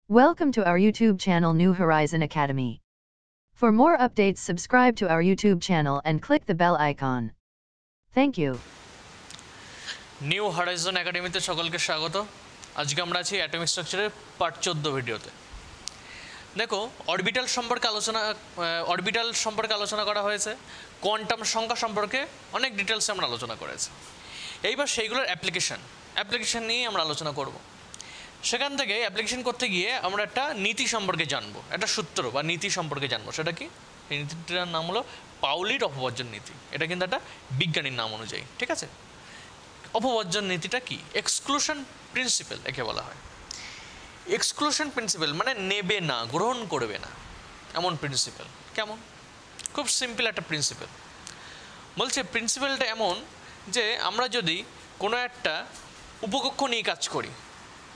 Welcome to our YouTube channel New Horizon Academy. For more updates, subscribe to our YouTube channel and click the bell icon. Thank you. New Horizon একাডেমিতে সকলকে স্বাগত। আজকে আমরা আছি atomic স্ট্রাকচারের part 14 ভিডিওতে। দেখো, অরবিটাল সম্পর্কে আলোচনা করা হয়েছে, কোয়ান্টাম সংখ্যা সম্পর্কে অনেক ডিটেলসে আমরা আলোচনা করেছি। এইবার সেইগুলোর অ্যাপ্লিকেশন নিয়ে আমরা আলোচনা করব। সেখান থেকে অ্যাপ্লিকেশন করতে গিয়ে আমরা একটা নীতি সম্পর্কে জানবো, একটা সূত্র বা নীতি সম্পর্কে জানবো। সেটা কি? এই নীতিটার নাম হলো পাউলির অপবর্জন নীতি। এটা কিন্তু একটা বিজ্ঞানীর নাম অনুযায়ী, ঠিক আছে? অপবর্জন নীতিটা কি? এক্সক্লুশন প্রিন্সিপাল একে বলা হয়। এক্সক্লুশন প্রিন্সিপাল মানে নেবে না, গ্রহণ করবে না, এমন প্রিন্সিপাল। কেমন? খুব সিম্পল একটা প্রিন্সিপাল। বলছে প্রিন্সিপালটা এমন যে আমরা যদি কোনো একটা উপকক্ষ নিয়ে কাজ করি,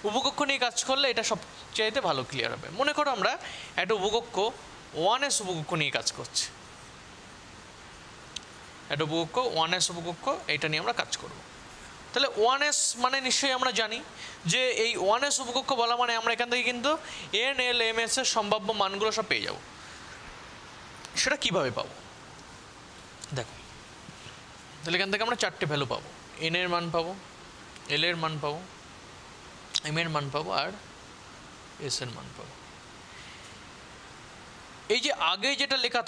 উপকক্ষ নিয়ে কাজ করলে এটা সবচাইতে ভালো ক্লিয়ার হবে। মনে করো আমরা একটা উপকক্ষ 1s উপকক্ষ নিয়ে কাজ করছি, একটা উপকক্ষ 1s উপকক্ষ, এটা নিয়ে আমরা কাজ করব। তাহলে 1s মানে নিশ্চয়ই আমরা জানি যে এই 1s উপকক্ষ বলা মানে আমরা এখান থেকে কিন্তু n l m s এর সম্ভাব্য মানগুলো সব পেয়ে যাব। সেটা কিভাবে পাবো? দেখো, তাহলে এখান থেকে আমরা চারটে ভ্যালু পাবো। n এর মান পাবো, l এর মান পাবো, m এর মান পাবো, আর s এর মান পাবো। এই যে আগে যেটা লেখা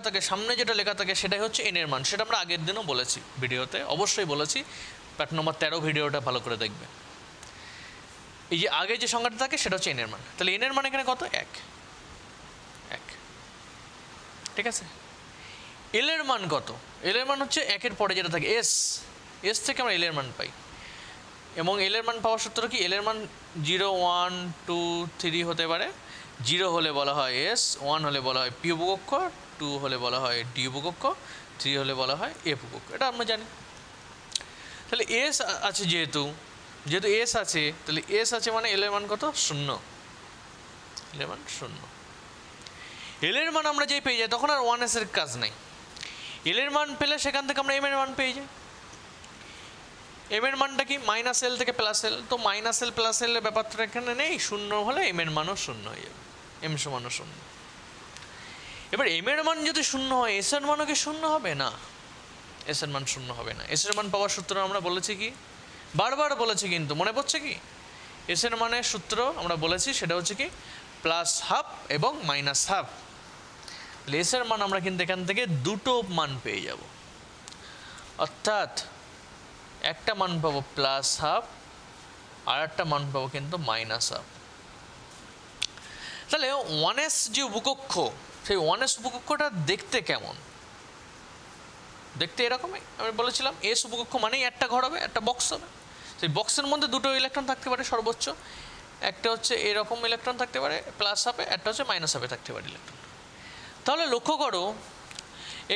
থাকে, সামনে যেটা লেখা থাকে সেটাই হচ্ছে n এর মান। সেটা আমরা আগের দিনও বলেছি, ভিডিওতে অবশ্যই বলেছি। পার্ট নম্বর 13 ভিডিওটা ভালো করে দেখবে। এই যে আগে যে সংখ্যাটা থাকে সেটা হচ্ছে n এর মান। তাহলে n এর মান এখানে কত? 1। ঠিক আছে। l এর মান কত? l এর মান হচ্ছে 1 এর পরে যেটা থাকে s থেকে আমরা l এর মান পাই। এবং l এর মান পাওয়ার সূত্র কি? l এর মান 0 1 2 3 হতে পারে। 0 হলে বলা হয় s, 1 হলে বলা হয় p উপকক্ষ, 2 হলে বলা হয় d উপকক্ষ, 3 হলে বলা হয় f উপকক্ষ। এটা আমরা জানি। তাহলে s আছে, যেহেতু s আছে, তাহলে s আছে মানে l এর মান কত? 0। l এর মান 0। l এর মান আমরা যেই পেয়ে যাই তখন আর 1s এর কাজ নাই। l এর মান পেলে সেখান থেকে আমরা m এর মান পেয়ে যাই। m এর মানটা কি? -l থেকে +l। তো -l +l এর ব্যাপারটা এখানে নেই। 0 হলে m এর মানও 0 হয়ে যাবে, m সমান 0। এবার m এর মান যদি 0 হয়, s এর মানও কি 0 হবে? না, s এর মান 0 হবে না। s এর মান পাওয়ার সূত্র আমরা বলেছি কি? বারবার বলেছি, কিন্তু মনে পড়ছে কি? s এর মানের সূত্র আমরা বলেছি, সেটা হচ্ছে কি? +½ এবং -½ তাহলে s এর মান আমরা কিন্তু এখান থেকে দুটো মান পেয়ে যাব। অর্থাৎ একটা মান পাবো +½ আর একটা মান পাবো কিন্তু -½ তাহলে 1s যে উপকক্ষ, সেই 1s উপকক্ষটা দেখতে কেমন? দেখতে এরকমই। আমি বলেছিলাম s উপকক্ষ মানেই একটা ঘর হবে, একটা বক্স হবে। সেই বক্সের মধ্যে দুটো ইলেকট্রন থাকতে পারে সর্বোচ্চ। একটা হচ্ছে এরকম ইলেকট্রন থাকতে পারে +½ একটা হচ্ছে -½ থাকতে পারে ইলেকট্রন। তাহলে লক্ষ্য করো,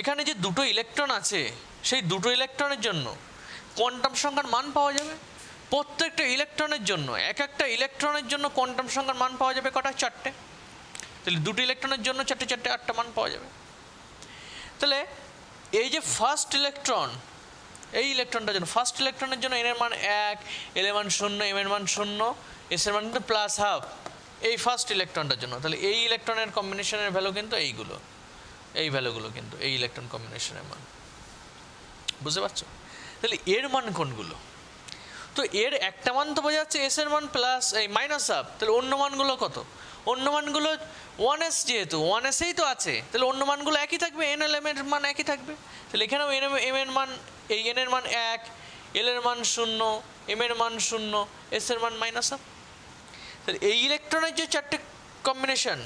এখানে যে দুটো ইলেকট্রন আছে, সেই দুটো ইলেকট্রনের জন্য কোয়ান্টাম সংখ্যার মান পাওয়া যাবে। প্রত্যেকটা ইলেকট্রনের জন্য, একটা ইলেকট্রনের জন্য কোয়ান্টাম সংখ্যার মান পাওয়া যাবে কটা? 4টে। তাহলে দুটো ইলেকট্রনের জন্য 4টে 8টা মান পাওয়া যাবে। তাহলে এই যে ফার্স্ট ইলেকট্রন, এই ইলেকট্রনটার জন্য, ফার্স্ট ইলেকট্রনের জন্য n এর মান 1, l এর মান 0, m এর মান 0, s এর মান কিন্তু +½ এই ফার্স্ট ইলেকট্রনটার জন্য। তাহলে এই ইলেকট্রনের কম্বিনেশনের ভ্যালু কিন্তু এইগুলো, এই ভ্যালুগুলো কিন্তু এই ইলেকট্রন কম্বিনেশনের মান। বুঝতে পারছো? তাহলে এর মান কোনগুলো? তো এর একটা মান তো বোঝা যাচ্ছে s এর মান -½ তাহলে অন্য মানগুলো কত? অন্য মানগুলো 1s, যেহেতু 1s-এই তো আছে, তাহলে অন্য মানগুলো একই থাকবে, n l m এর মান একই থাকবে। তাহলে এখানেও m এর মান, এই n এর মান 1, l এর মান 0, m এর মান 0, s এর মান -½ তাহলে এই ইলেকট্রনের যে 4টে কম্বিনেশন,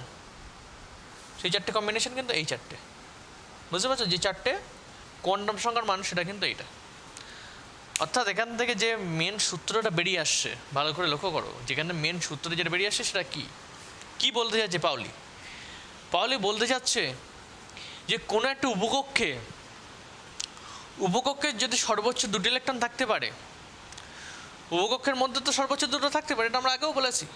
সেই 4টে কম্বিনেশন কিন্তু এই 4টে। বুঝতে পারছো? যে 4টে কোয়ান্টাম সংখ্যার মান, সেটা কিন্তু এইটা। অর্থাৎ এখান থেকে যে মেন সূত্রটা বেরিয়ে আসছে, ভালো করে লক্ষ্য করো, যেখানে মেন সূত্রটা যেটা বেরিয়ে আসছে সেটা কি বলতে চাচ্ছে পাউলি বলতে চাচ্ছে যে কোনো একটা উপকক্ষের যদি সর্বোচ্চ 2টি ইলেকট্রন থাকতে পারে, উপকক্ষের মধ্যে তো সর্বোচ্চ 2টো থাকতে পারে, এটা আমরা আগেও বলেছি।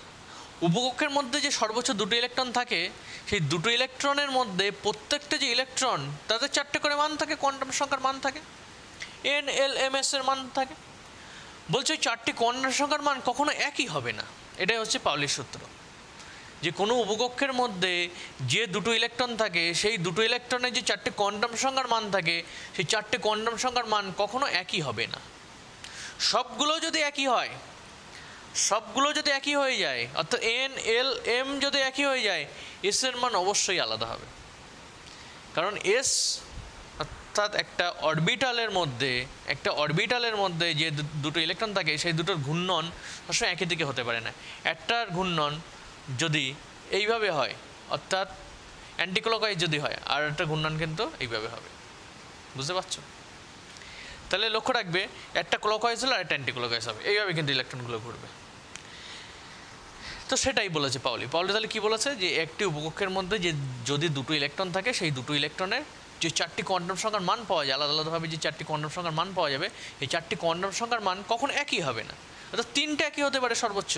উপকক্ষের মধ্যে যে সর্বোচ্চ 2টো ইলেকট্রন থাকে, সেই 2টো ইলেকট্রনের মধ্যে প্রত্যেকটা যে ইলেকট্রন, তাদের 4টে করে মান থাকে, কোয়ান্টাম সংখ্যার মান থাকে, n l m s এর মান থাকে। বলছে 4টি কোয়ান্টাম সংখ্যার মান কখনো একই হবে না। এটাই হচ্ছে পাউলির সূত্র, যে কোনো উপকক্ষের মধ্যে যে দুটো ইলেকট্রন থাকে সেই দুটো ইলেকট্রনের যে চারটে কোয়ান্টাম সংখ্যার মান থাকে সেই চারটে কোয়ান্টাম সংখ্যার মান কখনো একই হবে না। সবগুলো যদি একই হয়, সবগুলো যদি একই হয়ে যায়, অর্থাৎ এন এল এম যদি একই হয়ে যায়, এস এর মান অবশ্যই আলাদা হবে। কারণ এস অর্থাৎ একটা অরবিটালের মধ্যে যে দুটো ইলেকট্রন থাকে সেই দুটোর ঘূর্ণন সবসময় একই দিকে হতে পারে না। একটার ঘূর্ণন যদি এইভাবে হয়, অর্থাৎ অ্যান্টিক্লকওয়াইজ যদি হয়, আর একটা ঘূর্ণন কিন্তু এইভাবে হবে। বুঝতে পারছো? তাহলে লক্ষ্য রাখবে, একটা ক্লকওয়াইজ হলে আর একটা অ্যান্টিক্লকওয়াইজ হবে, এইভাবে কিন্তু ইলেকট্রনগুলো ঘুরবে। তো সেটাই বলেছে পাউলি। তাহলে কী বলেছে, যে একটি উপকক্ষের মধ্যে যে যদি দুটো ইলেকট্রন থাকে সেই দুটো ইলেকট্রনের যে চারটি কোয়ান্টাম সংখ্যার মান পাওয়া যায়, আলাদা আলাদাভাবে যে চারটি কোয়ান্টাম সংখ্যার মান পাওয়া যাবে, এই চারটি কোয়ান্টাম সংখ্যার মান কখনো একই হবে না। অর্থাৎ তিনটে একই হতে পারে সর্বোচ্চ,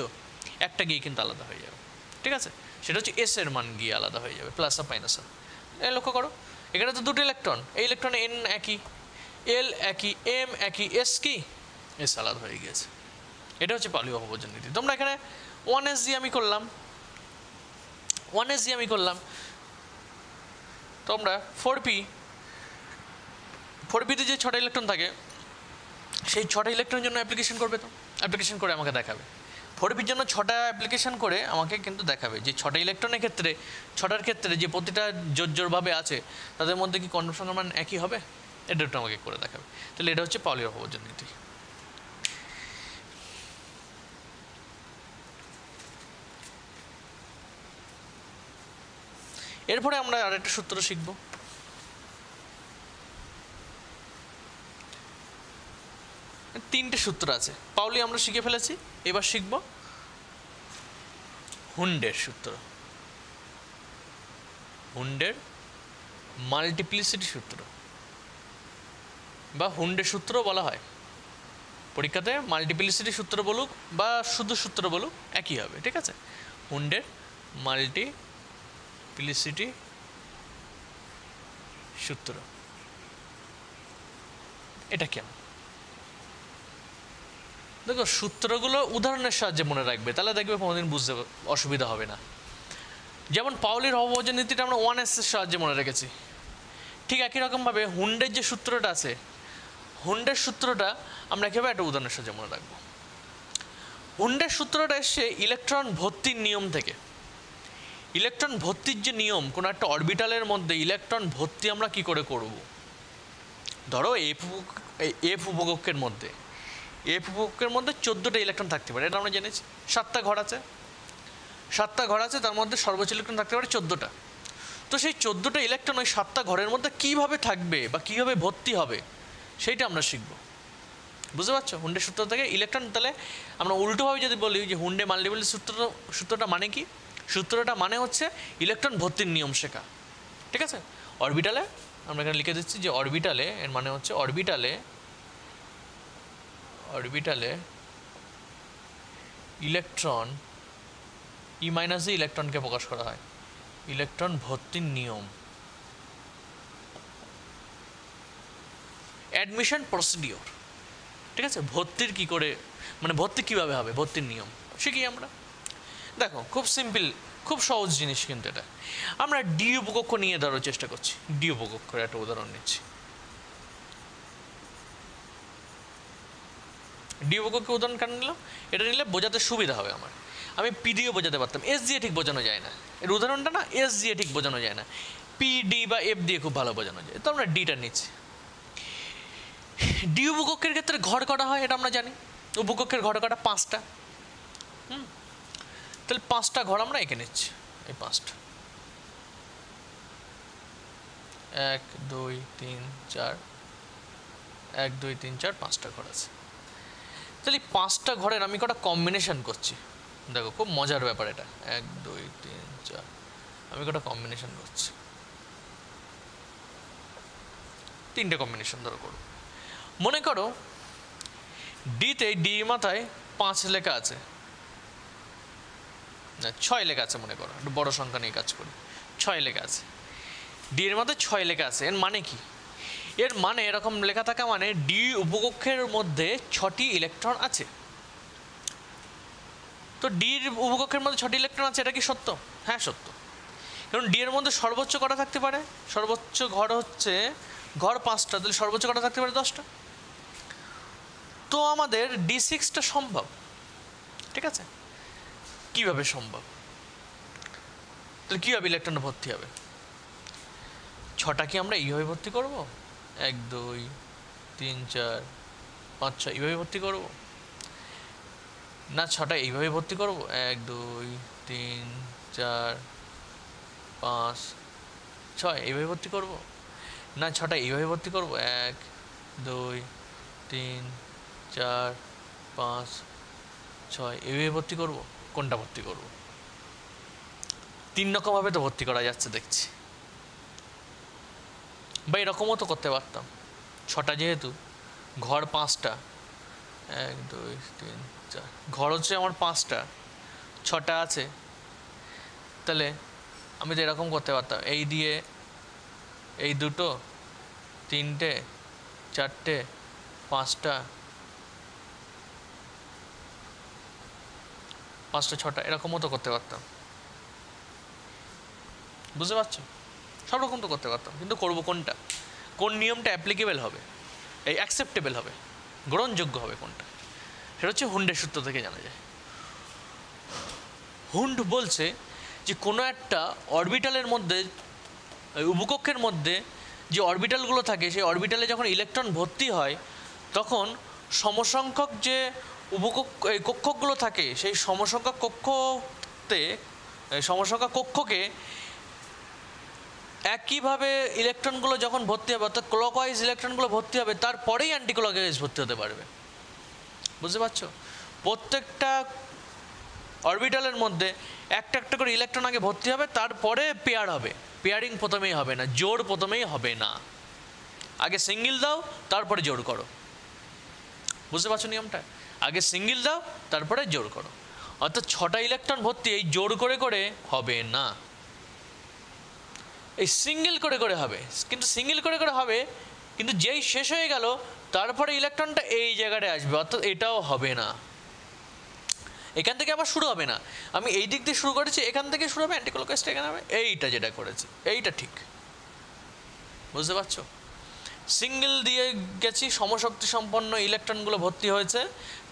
একটা গিয়ে কিন্তু আলাদা হয়ে যাবে। ঠিক আছে, সেটা হচ্ছে এস এর মান গিয়ে আলাদা হয়ে যাবে, প্লাস আর মাইনাস আর। লক্ষ্য করো, এখানে তো দুটো ইলেকট্রন, এই ইলেকট্রনে এন একই, এল একই, এম একই, এস কি এস আলাদা হয়ে গিয়েছে। এটা হচ্ছে পাউলি অপবর্জন নীতি। তোমরা এখানে 1s দিয়ে আমি করলাম, তোমরা 4p তে যে 6টা ইলেকট্রন থাকে সেই 6টা ইলেকট্রনের জন্য অ্যাপ্লিকেশন করবে, তো অ্যাপ্লিকেশন করে আমাকে দেখাবে। 4pর জন্য 6টা অ্যাপ্লিকেশন করে আমাকে কিন্তু দেখাবে যে 6টা ইলেকট্রনের ক্ষেত্রে, 6টার ক্ষেত্রে যে প্রতিটা জোরভাবে আছে তাদের মধ্যে কি কোয়ান্টাম সংখ্যার মান একই হবে, এটা একটু আমাকে করে দেখাবে। তাহলে এটা হচ্ছে পাউলির অপবর্জন নীতি। এরপরে আমরা আরেকটা সূত্র শিখব। তিনটে সূত্র আছে, পাউলি আমরা শিখে ফেলেছি, এবার শিখব হুন্ডের সূত্র, হুন্ডের মাল্টিপ্লিসিটি সূত্র বা হুন্ডের সূত্র বলা হয়। পরীক্ষাতে মাল্টিপ্লিসিটি সূত্র বলুক বা শুধু সূত্র বলুক একই হবে। ঠিক আছে, হুন্ডের মাল্টিপ্লিসিটি সূত্র, এটা কেমন? দেখো, সূত্রগুলো উদাহরণের সাহায্যে মনে রাখবে, তাহলে দেখবে কোনোদিন বুঝতে অসুবিধা হবে না। যেমন পাউলির অপবর্জন নীতিটা আমরা 1s এর সাহায্যে মনে রেখেছি, ঠিক একই রকমভাবে হুন্ডের যে সূত্রটা আছে, হুন্ডের সূত্রটা আমরা কীভাবে একটা উদাহরণের সাহায্যে মনে রাখবো। হুন্ডের সূত্রটা এসছে ইলেকট্রন ভর্তির নিয়ম থেকে। ইলেকট্রন ভর্তির যে নিয়ম, কোনো একটা অরবিটালের মধ্যে ইলেকট্রন ভর্তি আমরা কি করে করব। ধরো এফ উপকক্ষের মধ্যে 14টা ইলেকট্রন থাকতে পারে, এটা আমরা জেনেছি। 7টা ঘর আছে, তার মধ্যে সর্বোচ্চ ইলেকট্রন থাকতে পারে 14টা। তো সেই 14টা ইলেকট্রন ওই 7টা ঘরের মধ্যে কীভাবে থাকবে বা কীভাবে ভর্তি হবে সেইটা আমরা শিখব। বুঝতে পারছো? হুন্ডের সূত্র থেকে ইলেকট্রন, তাহলে আমরা উল্টোভাবে যদি বলি যে হুন্ডে মাল্টিপ্লিসিটি সূত্রটা মানে কি, সূত্রটা মানে হচ্ছে ইলেকট্রন ভর্তির নিয়ম শেখা। ঠিক আছে, অরবিটালে আমরা এখানে লিখে দিচ্ছি যে অরবিটালে, এর মানে হচ্ছে অরবিটালে ইলেকট্রন ই মাইনাস দিয়ে ইলেকট্রনকে প্রকাশ করা হয়, ইলেকট্রন ভর্তির নিয়ম। Admission procedure. ঠিক আছে, ভর্তির কি করে, মানে ভর্তি কীভাবে হবে, ভর্তির নিয়ম শিখি আমরা। দেখো, খুব সিম্পল, খুব সহজ জিনিস কিন্তু এটা। আমরা ডি উপকক্ষ নিয়ে ধরার চেষ্টা করছি। ডি উপকক্ষের একটা উদাহরণ নিচ্ছি। ডি উপকক্ষের উদাহরণ কেন নিলাম, এটা নিলে বোঝাতে সুবিধা হবে আমার। আমি পি দিয়েও বোঝাতে পারতাম, এস দিয়ে ঠিক বোঝানো যায় না। এর উদাহরণটা না এস দিয়ে ঠিক বোঝানো যায় না, পি ডি বা এফ দিয়ে খুব ভালো বোঝানো যায়। তো আমরা ডিটা নিচ্ছি। ডি উপকক্ষের ক্ষেত্রে ঘর করা হয়, এটা আমরা জানি। উপকক্ষের ঘর করা 5টা। তাহলে 5টা ঘর আমরা এঁকে নিচ্ছি, এই 5টা, 1 2 3 4, 1 2 3 4, 5টা ঘর আছে। তাহলে 5টা ঘরের আমি কটা কম্বিনেশন করছি। দেখো, খুব মজার ব্যাপার এটা। 1 2 3 4, আমি কটা কম্বিনেশন করছি, 3টে কম্বিনেশন ধরো করো। মনে করো ডিতে, ডি মাথায় 5 লেখা আছে, না 6 লেখা আছে, মনে করো একটু বড় সংখ্যা নিয়ে কাজ করি। 6 লেখা আছে, ডি এর মাথায় 6 লেখা আছে। এর মানে কি? এর মানে এরকম লেখা থাকা মানে ডি উপকক্ষের মধ্যে 6টি ইলেকট্রন আছে। তো ডির উপকক্ষের মধ্যে 6টি ইলেকট্রন আছে, এটা কি সত্য? হ্যাঁ সত্য। কারণ ডি এর মধ্যে সর্বোচ্চ কটা থাকতে পারে? সর্বোচ্চ ঘর হচ্ছে ঘর 5টা, তাহলে সর্বোচ্চ কটা থাকতে পারে? 10টা। তো আমাদের D6টা সম্ভব, ঠিক আছে? কিভাবে সম্ভব? তাহলে কীভাবে ইলেকট্রন ভর্তি হবে? 6টা কি আমরা এইভাবে ভর্তি করব? 1 2 3 4 5 6 এইভাবে ভর্তি করব? না 6টা এইভাবে ভর্তি করব, 1 2 3 4 5 6 এইভাবে ভর্তি করব? না 6টা এইভাবে ভর্তি করব, 1 2 3 4 5 6 এইভাবে ভর্তি করব? কোনটা ভর্তি করব? 3 রকমভাবে তো ভর্তি করা যাচ্ছে দেখছি। বা এরকমও তো করতে পারতাম, 6টা যেহেতু, ঘর 5টা, 1 2 3 4, ঘর হচ্ছে আমার 5টা, 6টা আছে, তাহলে আমি তো এরকম করতে পারতাম, এই দিয়ে এই দুটো, 3টে 4টে 5টা 6টা, এরকমও তো করতে পারতাম। বুঝতে পারছো? সব রকম তো করতে পারতাম, কিন্তু করবো কোনটা? কোন নিয়মটা অ্যাপ্লিকেবল হবে, এই অ্যাকসেপ্টেবল হবে, গ্রহণযোগ্য হবে কোনটা? সেটা হচ্ছে হুন্ডের সূত্র থেকে জানা যায়। হুন্ড বলছে যে কোনো একটা অরবিটালের মধ্যে, উপকক্ষের মধ্যে যে অরবিটালগুলো থাকে, সেই অরবিটালে যখন ইলেকট্রন ভর্তি হয় তখন সমসংখ্যক যে কক্ষগুলো থাকে, সেই সমসংখ্যক কক্ষকে একইভাবে ইলেকট্রনগুলো যখন ভর্তি হবে, অর্থাৎ ক্লকওয়াইজ ইলেকট্রনগুলো ভর্তি হবে, তারপরেই অ্যান্টি ক্লকওয়াইজ ভর্তি হতে পারবে। বুঝতে পারছো? প্রত্যেকটা অরবিটালের মধ্যে একটা একটা করে ইলেকট্রন আগে ভর্তি হবে, তারপরে পেয়ার হবে। পেয়ারিং প্রথমেই হবে না, জোড় প্রথমেই হবে না, আগে সিঙ্গেল দাও তারপরে জোড় করো। বুঝতে পারছো নিয়মটা? আগে সিঙ্গেল দাও তারপরে জোড় করো। অর্থাৎ 6টা ইলেকট্রন ভর্তি এই জোড় করে করে হবে না, এই সিঙ্গেল করে করে হবে। কিন্তু সিঙ্গেল করে করে হবে, কিন্তু যেই শেষ হয়ে গেল তারপরে ইলেকট্রনটা এই জায়গাটায় আসবে, অর্থাৎ এটাও হবে না। এখান থেকে আবার শুরু হবে না, আমি এই দিক দিয়ে শুরু করেছি, এখান থেকে শুরু হবে, অ্যান্টি ক্লকওয়াইজটা এখানে হবে, এইটা যেটা করেছি এইটা ঠিক। বুঝতে পারছো? সিঙ্গেল দিয়ে গেছি, সমশক্তি সম্পন্ন ইলেকট্রনগুলো ভর্তি হয়েছে,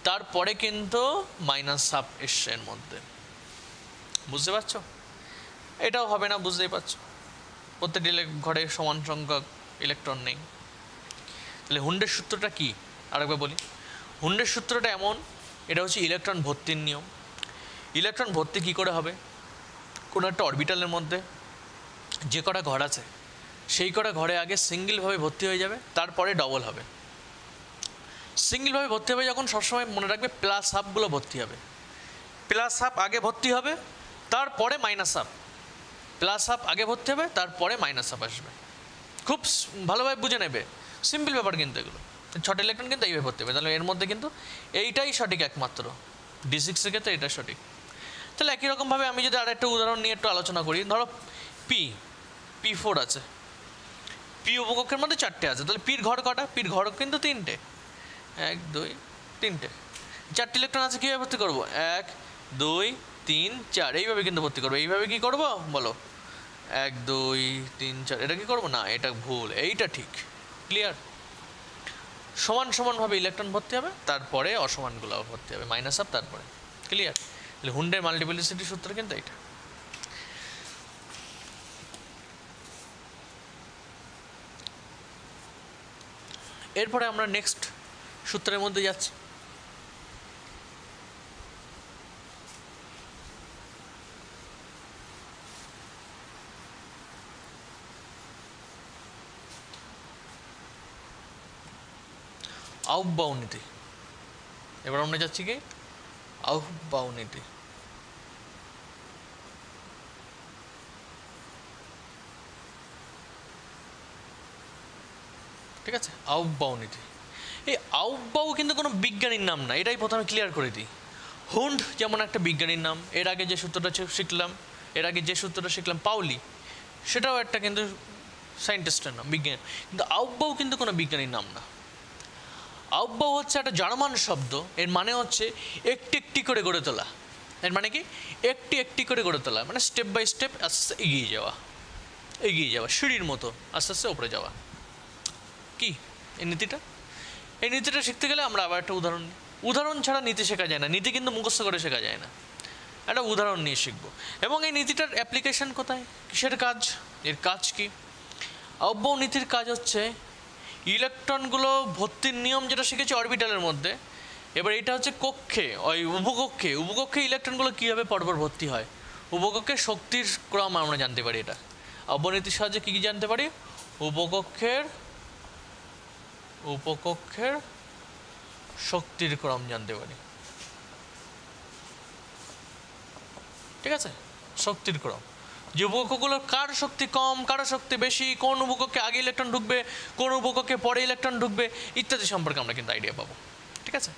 তারপরে কিন্তু -12 এসছে এর মধ্যে। বুঝতে পারছো? এটাও হবে না, বুঝতেই পারছো, প্রত্যেকটি ঘরে সমান সংখ্যক ইলেকট্রন নেই। তাহলে হুন্ডের সূত্রটা কি আরেকবার বলি। হুন্ডের সূত্রটা এমন, এটা হচ্ছে ইলেকট্রন ভর্তির নিয়ম। ইলেকট্রন ভর্তি কী করে হবে? কোনো একটা অরবিটালের মধ্যে যে কটা ঘর আছে সেই কটা ঘরে আগে সিঙ্গেলভাবে ভর্তি হয়ে যাবে, তারপরে ডবল হবে। সিঙ্গেলভাবে ভর্তি হবে যখন, সবসময় মনে রাখবে প্লাস হাফগুলো ভর্তি হবে। প্লাস হাফ আগে ভর্তি হবে, তারপরে মাইনাস হাফ। প্লাস হাফ আগে ভর্তি হবে, তারপরে মাইনাস হাফ আসবে। খুব ভালোভাবে বুঝে নেবে, সিম্পল ব্যাপার কিন্তু এগুলো। 6টা ইলেকট্রন কিন্তু এইভাবে ভর্তি হবে, তাহলে এর মধ্যে কিন্তু এইটাই সঠিক একমাত্র, D6 এর ক্ষেত্রে এটা সঠিক। তাহলে একই রকমভাবে আমি যদি আর একটা উদাহরণ নিয়ে একটু আলোচনা করি, ধরো P4 আছে, পি উপকক্ষের মধ্যে 4টে আছে, তাহলে পির ঘর কটা? পির ঘর কিন্তু 3টে, 1 2 3টে, 4টি ইলেকট্রন আছে, কীভাবে ভর্তি করবো? 1 2 3 4 এইভাবে কিন্তু ভর্তি করবো। এইভাবে কি করবো বলো? 1 2 3 4, এটা কি করবো? না, এটা ভুল, এইটা ঠিক। ক্লিয়ার? সমান সমানভাবে ইলেকট্রন ভর্তি হবে, তারপরে অসমানগুলো ভর্তি হবে, মাইনাস হাফ তারপরে। ক্লিয়ার? তাহলে হুন্ডের মাল্টিপ্লিসিটি সূত্র কিন্তু এইটা। এরপরে আমরা নেক্সট সূত্রের মধ্যে যাচ্ছি। আউফবাউ নীতি। এবার আমরা যাচ্ছি কি? আউফবাউ নীতি। ঠিক আছে? আউফবাউ নীতি। এই আউফবাউ কিন্তু কোনো বিজ্ঞানীর নাম না, এটাই প্রথমে ক্লিয়ার করে দিই। হুন্ড যেমন একটা বিজ্ঞানীর নাম, এর আগে যে সূত্রটা শিখলাম পাউলি, সেটাও একটা কিন্তু সায়েন্টিস্টের নাম, বিজ্ঞানী। কিন্তু আউফবাউ কিন্তু কোনো বিজ্ঞানীর নাম না। আউফবাউ হচ্ছে একটা জার্মান শব্দ, এর মানে হচ্ছে একটি একটি করে গড়ে তোলা। এর মানে কি একটি একটি করে গড়ে তোলা, মানে স্টেপ বাই স্টেপ আস্তে আস্তে এগিয়ে যাওয়া সিঁড়ির মতো আস্তে আস্তে ওপরে যাওয়া। কি এই নীতিটা শিখতে গেলে আমরা আবার একটা উদাহরণ ছাড়া নীতি শেখা যায় না। নীতি কিন্তু মুখস্থ করে শেখা যায় না, একটা উদাহরণ নিয়ে শিখবো। এবং এই নীতিটার অ্যাপ্লিকেশন কোথায়, কিসের কাজ, এর কাজ কি? আউববাউ নীতির কাজ হচ্ছে ইলেকট্রনগুলো ভর্তির নিয়ম যেটা শিখেছি অরবিটালের মধ্যে, এবার এটা হচ্ছে কক্ষে, ওই উপকক্ষে ইলেকট্রনগুলো কীভাবে পরপর ভর্তি হয়, উপকক্ষে শক্তির ক্রম আমরা জানতে পারি। এটা আউববাউ নীতির সাহায্যে কী কী জানতে পারি? উপকক্ষের শক্তির ক্রম জানতে পারি, ঠিক আছে? শক্তির ক্রম, যে উপকক্ষগুলোর কার শক্তি কম, কার শক্তি বেশি, কোন উপকক্ষে আগে ইলেকট্রন ঢুকবে, কোন উপকক্ষে পরে ইলেকট্রন ঢুকবে, ইত্যাদি সম্পর্কে আমরা কিন্তু আইডিয়া পাবো, ঠিক আছে?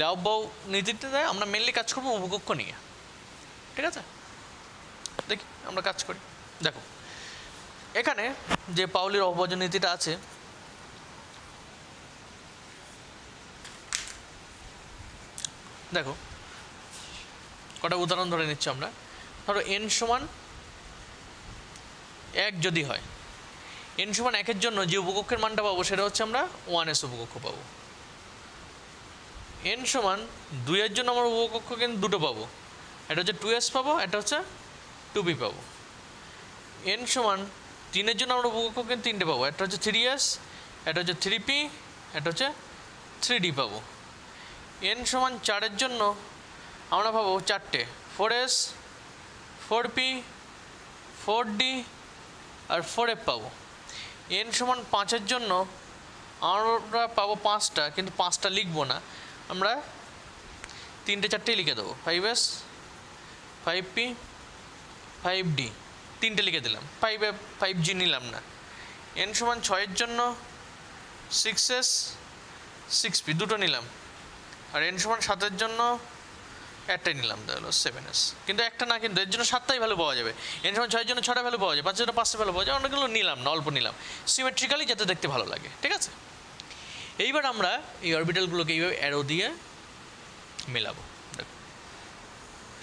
আউববাউ নীতিতে আমরা মেনলি কাজ করবো উপকক্ষ নিয়ে, ঠিক আছে? দেখি আমরা কাজ করি। দেখো এখানে যে পাউলির অপভাজ্য নীতিটা আছে, দেখো কটা উদাহরণ ধরে নিচ্ছি আমরা। ধরো n সমান 1 যদি হয়, n সমান 1-এর জন্য যে উপকক্ষের মানটা পাবো সেটা হচ্ছে আমরা 1s উপকক্ষ পাবো। n সমান 2-এর জন্য আমরা উপকক্ষ কিন্তু দুটো পাবো, এটা হচ্ছে 2s পাবো, এটা হচ্ছে 2p পাবো। n সমান 3-এর জন্য আমরা উপকক্ষ কিন্তু 3টে পাবো, একটা হচ্ছে 3s, এটা হচ্ছে 3p, এটা হচ্ছে 3d পাবো। n সমান 4-এর জন্য আমরা পাবো 4টে, 4s, 4p, 4d আর 4f পাবো। n সমান 5-এর জন্য আমরা পাবো 5টা, কিন্তু 5টা লিখবো না, আমরা 3টে 4টেই লিখে দেবো, 5s, 5p, 5d 3টে লিখে দিলাম, 5f 5g নিলাম না। n সমান 6-এর জন্য 6s, 6p দুটো নিলাম, আর n সমান 7-এর জন্য একটাই নিলাম, তাহলে 7s, কিন্তু একটা না, কিন্তু এর জন্য 7টাই ভ্যালু পাওয়া যাবে। n সমান 6-এর জন্য 6টা ভ্যালু পাওয়া যায়, 5-এর জন্য 5টা ভ্যালু পাওয়া যায়, অনেকগুলো নিলাম না, অল্প নিলাম, সিমেট্রিক্যালি যাতে দেখতে ভালো লাগে, ঠিক আছে? এইবার আমরা এই অরবিটালগুলোকে এইভাবে অ্যারো দিয়ে মেলাবো। দেখো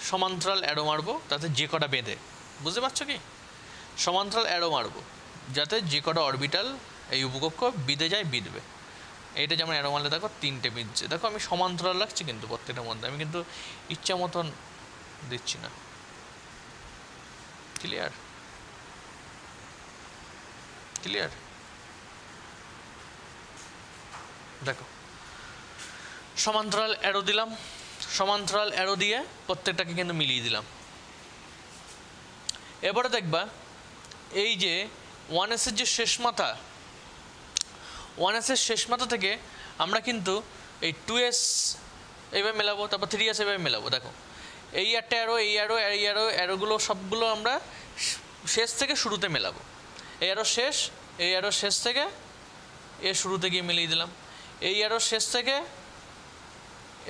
সমান্তরাল অ্যারো মারবো, তাতে যে কটা বেঁধে, বুঝতে পারছো কি? সমান্তরাল অ্যারো মারবো যাতে যে কটা অরবিটাল এই উপকক্ষ বিঁধে যায় বিঁধবে। এইটা যেমন অ্যারো মারলে দেখো 3টে বিঁধছে, দেখো আমি সমান্তরাল রাখছি কিন্তু প্রত্যেকটার মধ্যে, আমি কিন্তু ইচ্ছা মতন দিচ্ছি না। ক্লিয়ার? দেখো সমান্তরাল অ্যারো দিলাম, সমান্তরাল অ্যারো দিয়ে প্রত্যেকটাকে কিন্তু মিলিয়ে দিলাম। এবারে দেখবা এই যে 1s-এর যে শেষ মাথা, 1s-এর শেষ মাথা থেকে আমরা কিন্তু এই 2s এইভাবে মেলাবো, তারপর 3s এইভাবে মেলাবো। দেখো এই একটা অ্যারো, এই অ্যারোগুলো সবগুলো আমরা শেষ থেকে শুরুতে মেলাবো। এই অ্যারো শেষ, এই অ্যারো শেষ থেকে এর শুরুতে গিয়ে মিলিয়ে দিলাম, এই অ্যারো শেষ থেকে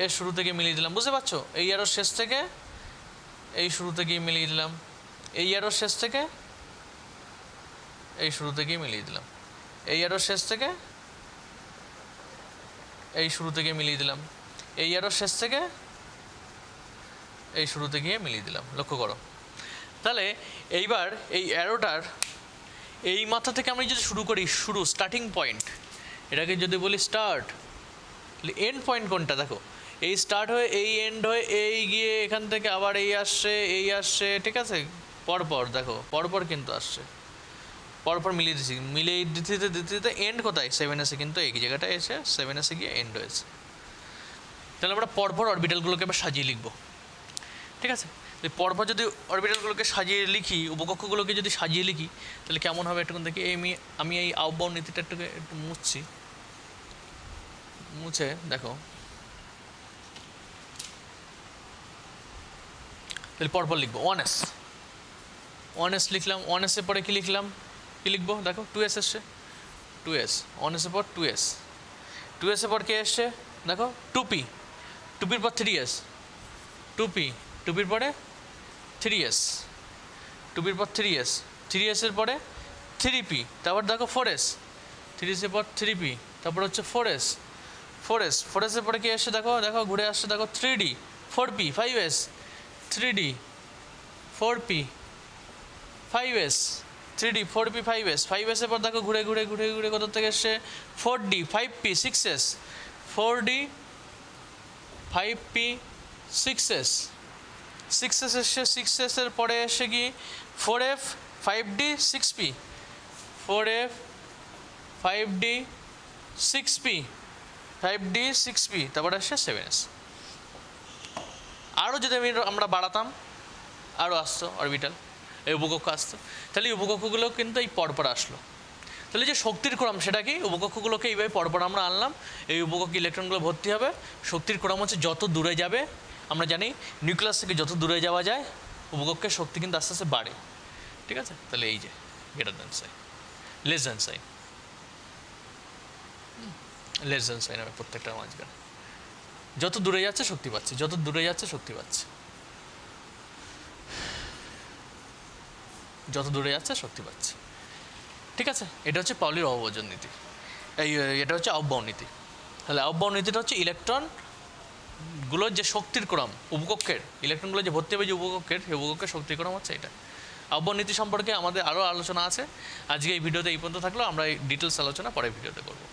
এর শুরুতে গিয়ে মিলিয়ে দিলাম, বুঝতে পারছো? এই অ্যারো শেষ থেকে এই শুরুতে গিয়ে মিলিয়ে দিলাম, এই অ্যারো শেষ থেকে এই শুরুতে গিয়ে মিলিয়ে দিলাম, এই অ্যারো শেষ থেকে এই শুরুতে গিয়ে মিলিয়ে দিলাম, এই অ্যারো শেষ থেকে এই শুরুতে গিয়ে মিলিয়ে দিলাম। লক্ষ্য করো, তাহলে এইবার এই অ্যারোটার এই মাথা থেকে আমি যদি শুরু করি, স্টার্টিং পয়েন্ট, এটাকে যদি বলি স্টার্ট, তাহলে এন্ড পয়েন্ট কোনটা? দেখো এই স্টার্ট হয়ে এই এন্ড হয়ে এই গিয়ে এখান থেকে আবার এই আসছে, ঠিক আছে? পরপর দেখো, পরপর কিন্তু আসছে, পরপর মিলিয়ে দিচ্ছি, মিলিয়ে দিতে এন্ড কোথায়? 7s-এ কিন্তু এই জায়গাটায় এসে 7s-এ গিয়ে এন্ড হয়েছে। তাহলে আমরা পরপর অরবিটালগুলোকে এবার সাজিয়ে লিখবো, ঠিক আছে? পরপর যদি অরবিটালগুলোকে সাজিয়ে লিখি, উপকক্ষগুলোকে যদি সাজিয়ে লিখি, তাহলে কেমন হবে একটু দেখি। আমি এই আউববাউ নীতিটা একটু মুছে দেখো, তাহলে পরপর লিখবো। 1s লিখলাম, 1s-এর পরে কি লিখলাম, কি লিখবো? দেখো 2s এসছে, 2s, 1s-এর পর 2s, 2s-এর পর কে এসছে? দেখো 2p, 2pর পর 3s, 2p, 2pর পরে 3s, 2pর পর 3s, 3s-এর পরে 3p, তারপর দেখো 4s, 3s-এর পর 3p, তারপর হচ্ছে 4s, 4s, 4s-এর পরে কি এসছে? দেখো ঘুরে আসছে, দেখো 3d, 4p, 5s, 3d 4p 5s 3d 4p 5s 5s এর পর দেখো ঘুরে ঘুরে ঘুরে ঘুরে কত থেকে এসছে 4d 5p 6s 4d 5p 6s 6s এসছে 6s এর পরে এসে কি 4f 5d 6p 4f 5d 6p 5d 6p তারপরে আসছে 7s আরও যদি আমরা বাড়াতাম আরও আসতো অরবিটাল এই উপকক্ষ আসতো তাহলে এই উপকক্ষগুলো কিন্তু এই পরপর আসলো তাহলে যে শক্তির ক্রম সেটা কি উপকক্ষগুলোকে এইভাবে পরপর আমরা আনলাম এই উপকক্ষ ইলেকট্রনগুলো ভর্তি হবে শক্তির ক্রম হচ্ছে যত দূরে যাবে আমরা জানি নিউক্লিয়াস থেকে যত দূরে যাওয়া যায় উপকক্ষের শক্তি কিন্তু আস্তে আস্তে বাড়ে ঠিক আছে তাহলে এই যে greater than sign less than sign less than sign হবে প্রত্যেকটার মাঝখানে যত দূরে যাচ্ছে শক্তি পাচ্ছে যত দূরে যাচ্ছে শক্তি পাচ্ছে যত দূরে যাচ্ছে শক্তি পাচ্ছে ঠিক আছে এটা হচ্ছে পাউলির অববর্জন নীতি এটা হচ্ছে আহ্বান নীতি তাহলে আহ্বান নীতিটা হচ্ছে ইলেকট্রনগুলোর যে শক্তির ক্রম উপকক্ষের ইলেকট্রনগুলো যে ভর্তি হবে যে উপকক্ষের সেই উপকক্ষের শক্তির ক্রম হচ্ছে এটা আহ্বান নীতি সম্পর্কে আমাদের আরও আলোচনা আছে আজকে এই ভিডিওতে এই পর্যন্ত থাকলো আমরা এই ডিটেলস আলোচনা পরের ভিডিওতে করবো